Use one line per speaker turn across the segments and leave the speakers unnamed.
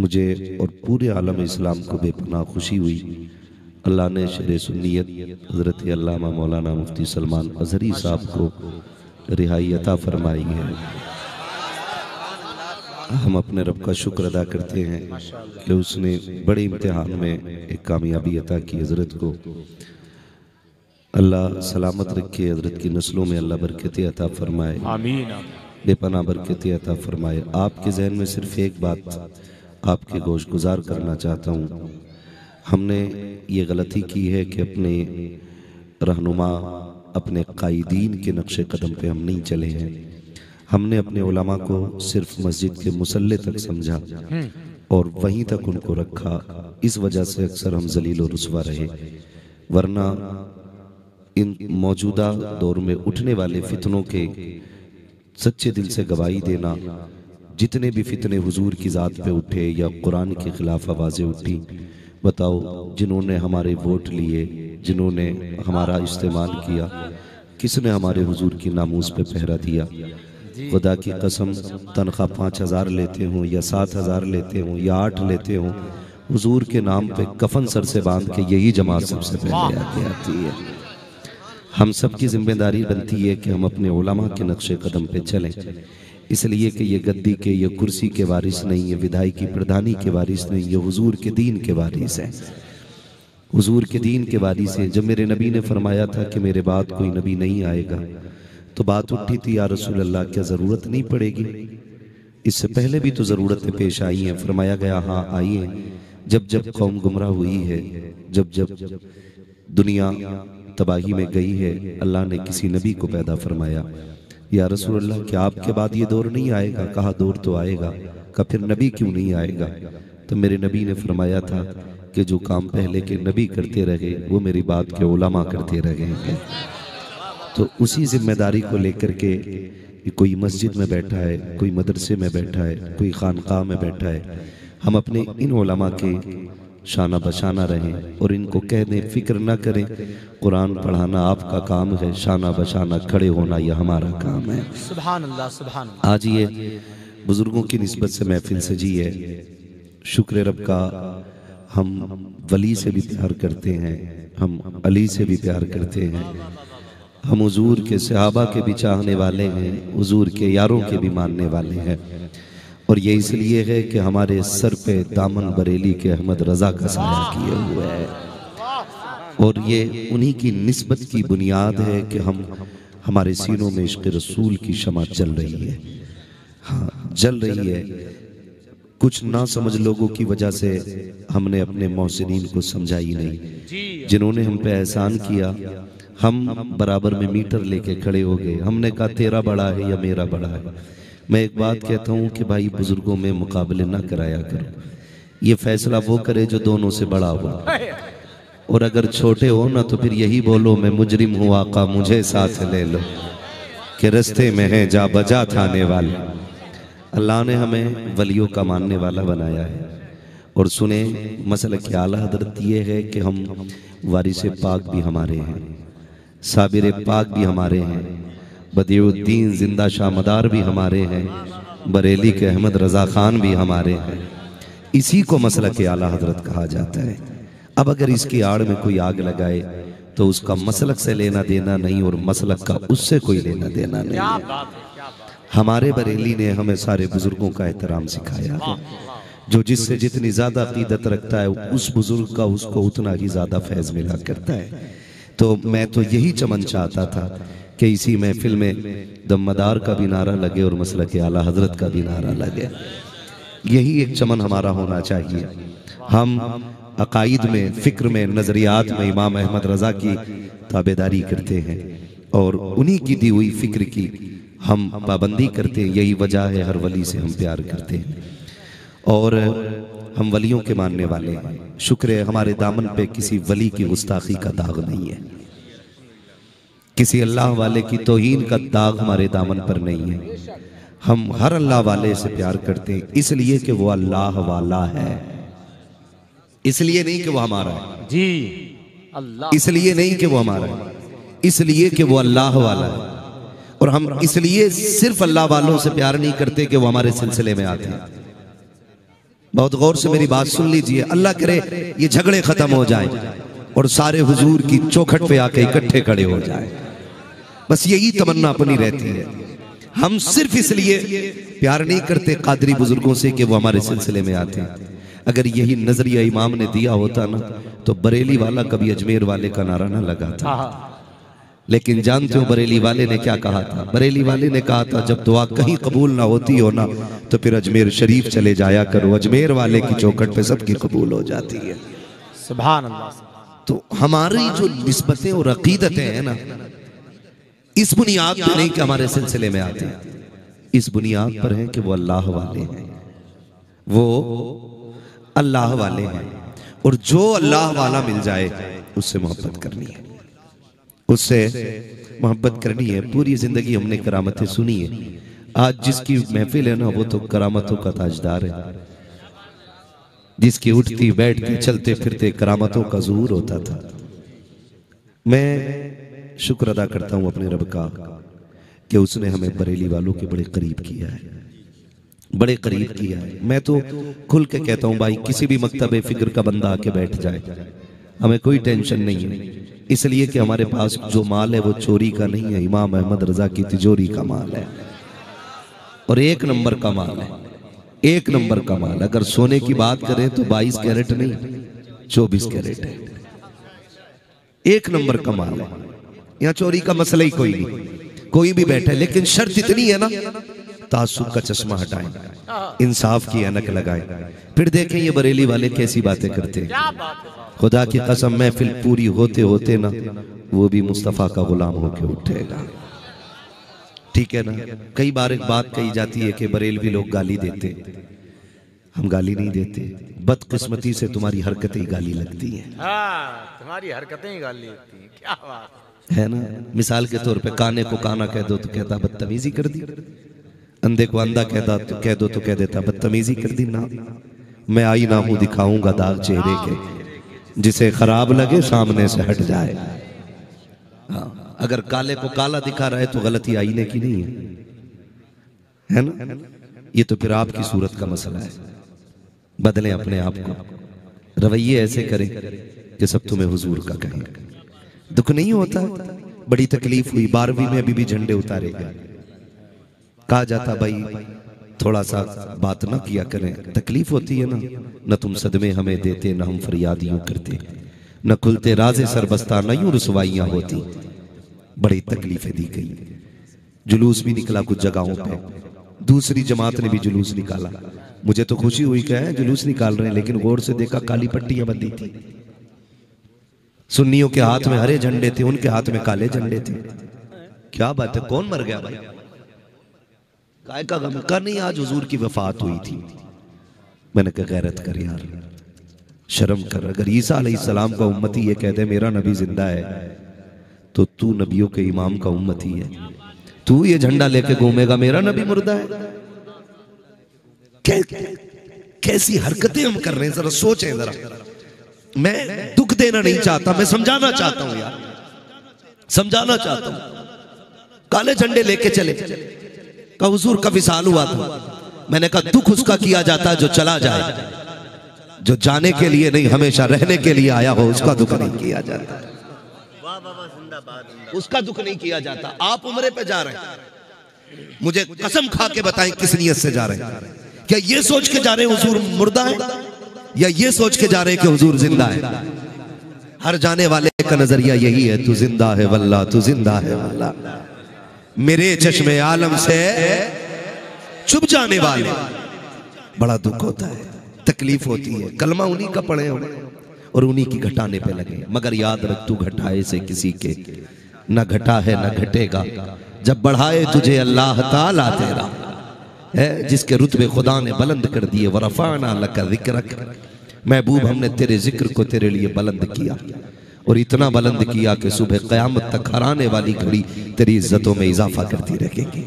मुझे और पूरे आलम इस्लाम को बेपनाह खुशी हुई। अल्लाह ने शेर सुन्नियत हज़रत अल्लामा मौलाना मुफ्ती सलमान अज़हरी साहब को रिहाई अता फरमाई है। हम अपने रब का शुक्र अदा करते हैं कि उसने बड़े इम्तिहान में एक कामयाबी अता की। हज़रत को अल्लाह सलामत रखे, हज़रत की नस्लों में अल्लाह बरकतें अता फरमाए,
आमीन।
बेपनाह बरकतें अता फरमाए। आपके जहन में सिर्फ एक बात आपके गोश गुजार करना चाहता हूँ। हमने ये गलती की है कि अपने रहनुमा, अपने कायदीन के नक्शे कदम पे हम नहीं चले हैं। हमने अपने उलमा को सिर्फ मस्जिद के मुसल्ले तक समझा और वहीं तक उनको रखा। इस वजह से अक्सर हम जलील और रुसवा रहे, वरना इन मौजूदा दौर में उठने वाले फितनों के सच्चे दिल से गवाही देना, जितने भी फितने हुजूर की ज़ात पे उठे या कुरान के खिलाफ आवाज़ें उठी, बताओ जिन्होंने हमारे वोट लिए, जिन्होंने हमारा इस्तेमाल किया, किसने हमारे हुजूर की नामूस पे पहरा दिया? खुदा की कसम, तनख्वाह 5,000 लेते हों या 7,000 लेते हों या 8 लेते हों, हुजूर के नाम पे कफन सर से बांध के यही जमात सबसे पहले आगे आती है। हम सब की जिम्मेदारी बनती है कि हम अपने उलमा के नक्शे कदम पे चलें, इसलिए कि ये गद्दी के, ये कुर्सी के वारिस नहीं, ये विधायकी प्रधानी के वारिस नहीं, ये हुजूर के दीन के वारिस हैं। हुजूर के दीन के वारिस हैं। जब मेरे नबी ने फरमाया था कि मेरे बाद कोई नबी नहीं आएगा, तो बात उठी थी, या रसूल अल्लाह क्या ज़रूरत नहीं पड़ेगी? इससे पहले भी तो ज़रूरतें पेश आई हैं। फरमाया गया हाँ आई हैं। जब जब कौम गुमराह हुई है, जब जब दुनिया तबाही में गई है, अल्लाह ने किसी नबी को पैदा फरमाया। या रसूल अल्लाह क्या आपके बाद ये दौर नहीं आएगा? कहा दौर तो आएगा। कहा फिर नबी क्यों नहीं आएगा? तो मेरे नबी ने फरमाया था कि जो काम पहले के नबी करते रहे वो मेरी बात के उलमा करते रहे हैं। तो उसी जिम्मेदारी को लेकर के कोई मस्जिद में बैठा है, कोई मदरसे में बैठा है, कोई खानकाह में बैठा है, हम अपने इन उलमा के शाना बशाना रहें और इनको कह दें फिक्र ना करें, कुरान पढ़ाना आपका काम है, शाना बशाना खड़े होना यह हमारा काम है।
सुभान अल्लाह, सुभान अल्लाह।
आज ये बुजुर्गों की निस्बत से महफिल सजी है। शुक्र रब का, हम वली से भी प्यार करते हैं, हम अली से भी प्यार करते हैं, हम हुजूर के सहाबा के भी चाहने वाले हैं, हुजूर के यारों के भी मानने वाले हैं। और ये इसलिए है कि हमारे सर पे दामन बरेली के अहमद रजा का साया किए हुए है, और ये उन्हीं की निस्बत की बुनियाद है कि हम, हमारे सीनों में इश्क़ रसूल की शमा जल रही है। हाँ, जल रही है। कुछ ना समझ लोगों की वजह से हमने अपने मोहसिनीन को समझा ही नहीं। जिन्होंने हम पे एहसान किया, हम बराबर में मीटर लेके खड़े हो गए। हमने कहा तेरा बड़ा है या मेरा बड़ा है। मैं एक बात कहता हूँ कि भाई बुजुर्गों में मुकाबले ना कराया करो। ये फैसला वो करे जो दोनों से बड़ा हो, और अगर छोटे हो ना तो फिर यही बोलो मैं मुजरिम हूँ आका मुझे साथ ले लो, कि रस्ते में है जा बजा थाने वाले। अल्लाह ने हमें वलियों का मानने वाला बनाया है। और सुने, मसला की आला हजरत ये है कि हम वारिस पाक भी हमारे हैं, साबिर पाक भी हमारे हैं, बदियुद्दीन जिंदा शाह मदार भी हमारे हैं, बरेली के अहमद रजा खान भी हमारे हैं। इसी को मसलक के आला हजरत कहा जाता है। अब अगर इसकी आड़ में कोई आग लगाए तो उसका मसलक से लेना देना नहीं और मसलक का उससे कोई लेना देना नहीं है। हमारे बरेली ने हमें सारे बुजुर्गों का एहतराम सिखाया है। जो जिससे जितनी ज्यादा अकीदत रखता है उस बुजुर्ग का उसको उतना ही ज्यादा फैज मिला करता है। तो मैं तो यही चमन चाहता था कि इसी महफिल में दमदार का भी नारा लगे और मसलक के आला हजरत का भी नारा लगे। यही एक चमन हमारा होना चाहिए। हम अकायद में, फिक्र में, नजरियात में इमाम अहमद रजा की ताबेदारी करते हैं और उन्हीं की दी हुई फिक्र की हम पाबंदी करते हैं। यही वजह है हर वली से हम प्यार करते हैं और हम वलियों के मानने वाले हैं। शुक्र है हमारे दामन पे किसी वली की गुस्ताखी का दाग नहीं है, किसी अल्लाह वाले की तौहीन का दाग हमारे दामन पर नहीं है। हम हर अल्लाह वाले से प्यार करते हैं इसलिए कि वो अल्लाह वाला है, इसलिए नहीं कि वो हमारा है
जी, अल्लाह,
इसलिए नहीं कि वो हमारा है, इसलिए कि वो अल्लाह वाला है। और हम इसलिए सिर्फ अल्लाह वालों से प्यार नहीं करते कि वो हमारे सिलसिले में आते हैं। बहुत गौर से मेरी बात सुन लीजिए। अल्लाह करे ये झगड़े खत्म हो जाए और सारे हुजूर की चौखट पे आके इकट्ठे खड़े हो जाए, बस यही तमन्ना अपनी रहती है। हम सिर्फ इसलिए प्यार नहीं करते कादरी बुजुर्गों से कि वो हमारे सिलसिले में आते हैं। अगर यही नजरिया इमाम ने दिया होता ना तो बरेली वाला कभी अजमेर वाले का नारा ना लगाता। लेकिन जानते हो बरेली वाले ने क्या कहा था? बरेली वाले ने कहा था जब दुआ कहीं कबूल ना होती हो ना तो फिर अजमेर शरीफ चले जाया करो, अजमेर वाले की चौखट पे सबकी कबूल हो जाती है।
सुभान अल्लाह।
तो हमारी जो निस्बतें और अकीदतें हैं ना, इस बुनियाद पर नहीं कि हमारे सिलसिले में आते हैं, इस बुनियाद पर है कि वो अल्लाह वाले हैं, वो अल्लाह वाले हैं। और जो अल्लाह वाला मिल जाए उससे मोहब्बत करनी है, उससे मोहब्बत करनी है। पूरी जिंदगी हमने करामतें सुनी है। आज जिसकी महफिल है ना वो तो करामतों का ताजदार है, जिसकी उठती बैठती चलते फिरते करामतों का ज़ुहूर होता था। मैं शुक्र अदा करता हूं अपने रब का कि उसने हमें बरेली वालों के बड़े करीब किया है, बड़े करीब किया है। मैं तो खुल के कहता हूं भाई, किसी भी मकतब फिक्र का बंदा आके बैठ जाए, हमें कोई टेंशन नहीं है, इसलिए कि हमारे पास जो माल है वो चोरी का नहीं है, इमाम अहमद रजा की तिजोरी का माल है और एक नंबर का माल है, एक नंबर का माल। अगर सोने की बात करें तो 22 कैरेट नहीं 24 कैरेट है, एक नंबर का माल है। यहाँ चोरी का मसला ही कोई नहीं, कोई भी बैठे, लेकिन शर्त इतनी है ना तासुब का चश्मा हटाएं, इंसाफ की ऐनक लगाएं, फिर देखें ये बरेली वाले कैसी बातें करते हैं। खुदा की कसम महफिल पूरी होते होते ना वो भी मुस्तफ़ा का गुलाम होके उठेगा, ठीक है ना। कई बार एक बात कही जाती है कि बरेलवी लोग गाली देते, हम गाली नहीं देते, बदकिस्मती से तुम्हारी हरकतें ही गाली लगती हैं।
तुम्हारी हरकतें ही गाली लगती हैं, क्या बात
है ना। मिसाल के तौर पे काने को काना कह दो तो कहता बदतमीजी कर दी, अंधे को अंधा कह दो तो कह देता बदतमीजी कर दी। ना, मैं आईना हूं दिखाऊंगा दाग चेहरे के, जिसे खराब लगे सामने से हट जाए। हाँ, अगर काले को काला दिखा रहा है तो गलती आईने की नहीं है ना। ये तो फिर आपकी सूरत का मसला है। बदलें अपने आप को, रवैये ऐसे करें कि सब तुम्हें हुजूर का कहें। दुख नहीं होता, बड़ी तकलीफ हुई 12वीं में अभी भी झंडे उतारे गए, कहा जाता भाई थोड़ा सा बात ना किया करें, तकलीफ होती है ना। न तुम सदमे हमें देते न हम फरियाद यूं करते, न खुलते राजे सरबस्ता न यूं रसवाइयां होती, बड़ी तकलीफें दी गई। जुलूस भी निकला कुछ जगहों पे, दूसरी जमात ने भी जुलूस निकाला। मुझे तो खुशी हुई कि है जुलूस निकाल रहे हैं, लेकिन गौर से देखा काली पट्टियां बंधी थी। सुन्नियों के हाथ में हरे झंडे थे, उनके हाथ में काले झंडे थे। क्या बात है, कौन मर गया भाई? काय का गम का नहीं, आज हुजूर की वफात हुई थी। मैंने कहा गैरत कर यार, शर्म कर। अगर ईसा अलैहिस्सलाम का उम्मती ये कहते मेरा नबी जिंदा है तो तू नबियों के इमाम का उम्मती है, तू ये झंडा लेके घूमेगा मेरा नबी मुर्दा है? कैसी हरकतें हम कर रहे हैं, जरा सोचें जरा। मैं दुख देना नहीं चाहता, मैं समझाना चाहता हूं यार, समझाना चाहता हूं। काले झंडे लेके चले, का हुजूर का विसाल हुआ था। मैंने कहा दुख उसका किया जाता है जो चला जाए, जो जाने के लिए नहीं हमेशा रहने के लिए आया हो उसका दुख नहीं किया जाता, उसका दुख नहीं किया जाता। आप उम्रे पे जा रहे हैं, मुझे कसम खा के बताएं किस नियत से जा रहे हैं? क्या ये सोच के जा रहे हैं हुजूर मुर्दा है, या ये सोच के जा रहे हैं कि हुजूर जिंदा है? हर जाने वाले का नजरिया यही है, तू जिंदा है वल्लाह, तू जिंदा है वल्लाह। मेरे चश्मे आलम से चुप जाने वाले, बड़ा दुख होता है, तकलीफ होती है। कलमा उन्हीं का पढ़े हो और उन्हीं की घटाने पे लगे, मगर याद रख तू घटाए से किसी के न घटा है न घटेगा, जब बढ़ाए तुझे अल्लाह ताला तेरा है, जिसके रुतबे खुदा ने बुलंद कर दिए। वरफाना लका जिक्रक, महबूब हमने तेरे जिक्र को तेरे लिए बुलंद किया, और इतना बुलंद किया कि सुबह क़यामत तक हर आने वाली घड़ी तेरी इज्जतों में इजाफा करती रहेगी।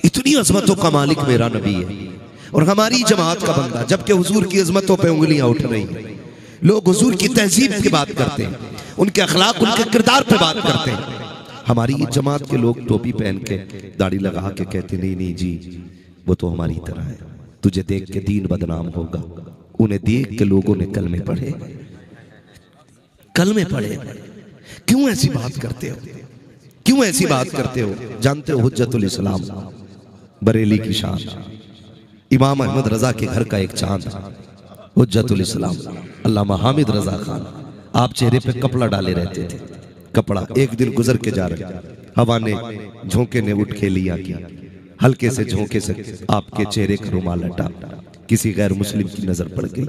इतनी अजमतों का मालिक मेरा नबी है और हमारी जमात का बंदा, जबकि हुजूर की अजमतों पे उंगलियां उठ रही हैं। लोग हुजूर की तहजीब की बात करते हैं, उनके अखलाक उनके किरदार पे बात करते हैं। हमारी जमात के लोग टोपी पहन के दाढ़ी लगा के कहते नहीं नहीं जी वो तो हमारी तरह है, तुझे देख के दीन बदनाम होगा। उन्हें देख के लोगों ने कलमे पढ़े, कलमे पढ़े। क्यों ऐसी बात करते हो, क्यों ऐसी बात करते हो? जानते हो हुज्जतुल इस्लाम बरेली की शान, इमाम अहमद रजा के घर का एक चांद, हुज्जतुल इस्लाम अल्लामा हामिद रजा खान, आप चेहरे पे कपड़ा डाले रहते थे। कपड़ा एक दिन गुजर के जा रहे, हवा ने झोंके ने उठ के लिया किया, हल्के से झोंके से आपके चेहरे का रुमाल हटा, किसी गैर मुस्लिम की नजर पड़ गई।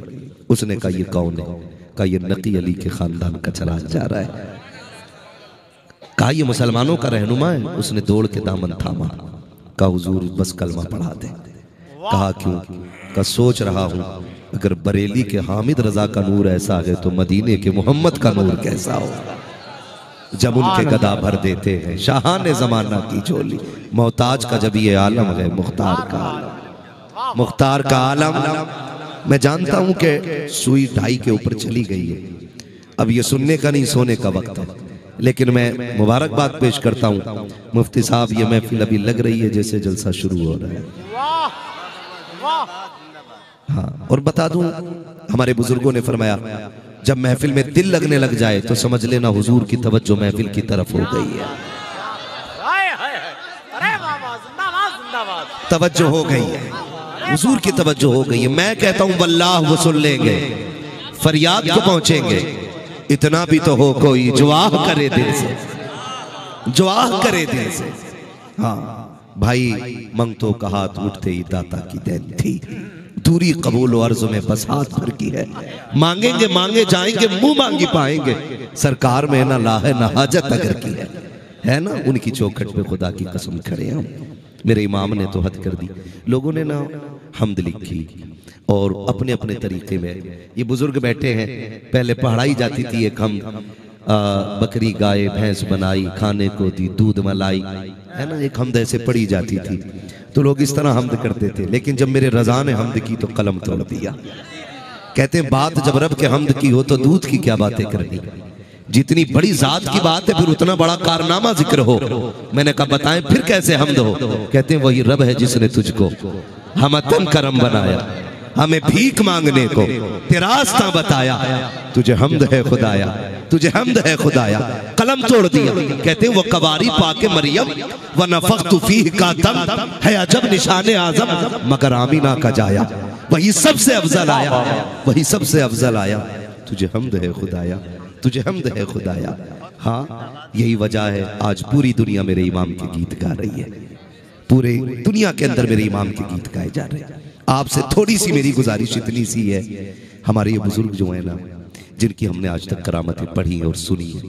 उसने कहा ये कौन है? कहा ये नकी अली के खानदान का चला जा रहा है। कहा ये मुसलमानों का रहनुमा है। उसने दौड़ के दामन थामा, कहा हुजूर बस कलमा पढ़ा दे। कहा क्यों? कहा सोच रहा हूं अगर बरेली के हामिद रजा का नूर ऐसा है तो मदीने के मोहम्मद का नूर कैसा होगा। जब उनके गदा भर देते हैं शाहाने जमाना की झोली, मोहताज का जब ये आलम है मुख्तार का आलम, मुख्तार का आलम। मैं जानता हूं कि सुई ढाई के ऊपर चली गई है, अब ये सुनने का नहीं सोने का वक्त है, लेकिन मैं मुबारकबाद पेश करता हूं मुफ्ती साहब। ये महफिल अभी लग रही है जैसे जलसा शुरू हो रहा है। हाँ, और बता दूं हमारे बुजुर्गों ने फरमाया जब महफिल में दिल लगने लग जाए तो समझ लेना हुजूर की तवज्जो महफिल की तरफ हो गई है, तवज्जो हो गई है, हुजूर की तवज्जो हो गई है। मैं कहता हूं वल्लाह वो सुन लेंगे, फरियाद को पहुंचेंगे। इतना भी तो हो कोई जो आह करे दिल से, जो आह करे दिल से। हाँ भाई मंगतों का हाथ उठते ही दाता की देन थी, दूरी कबूल अर्ज में बस हाथ भर की है। मांगेंगे मांगे जाएंगे, मुंह मांगी पाएंगे, सरकार में ना ला है ना हाजत अगर की है ना। उनकी चौखट पे खुदा की कसम खड़े हम। मेरे इमाम ने तो हद कर दी। लोगों ने ना हम्द लिखी और अपने अपने तरीके में, ये बुजुर्ग बैठे हैं, पहले पढ़ाई जाती थी एक हम बकरी गाय भैंस बनाई, खाने को दी दूध मलाई, है ना, एक हमद ऐसे पढ़ी जाती थी। तो लोग इस तरह हमद करते थे, लेकिन जब मेरे रजा ने हमद की तो कलम तोड़ दिया। कहते हैं बात जब रब के हमद की हो तो दूध की क्या बातें करनी, जितनी बड़ी जात की बात है फिर उतना बड़ा कारनामा जिक्र हो। मैंने कहा बताएं फिर कैसे हमद हो? कहते हैं वही रब है जिसने तुझको हमतन करम बनाया, हमें भीख मांगने को तेरा रास्ता बताया, तुझे हमद है खुदाया, तुझे हमद है खुदाया। कलम तोड़ दिया। कहते हैं वो कवारी पाके मरियम व नफख्तु फीह का दम है अजब निशाने आजम मगर आमीना का जाया, वही सबसे अफजल आया, वही सबसे अफजल आया, तुझे हमद है खुदाया, तुझे हमद है खुदाया। हाँ यही वजह है आज पूरी दुनिया मेरे इमाम के गीत गा रही है, पूरे दुनिया के अंदर मेरे इमाम के गीत गाए जा रहे हैं। आपसे थोड़ी सी मेरी गुजारिश इतनी सी है, हमारे ये बुजुर्ग जो है ना, जिनकी हमने आज तक करामतें पढ़ी और सुनी है,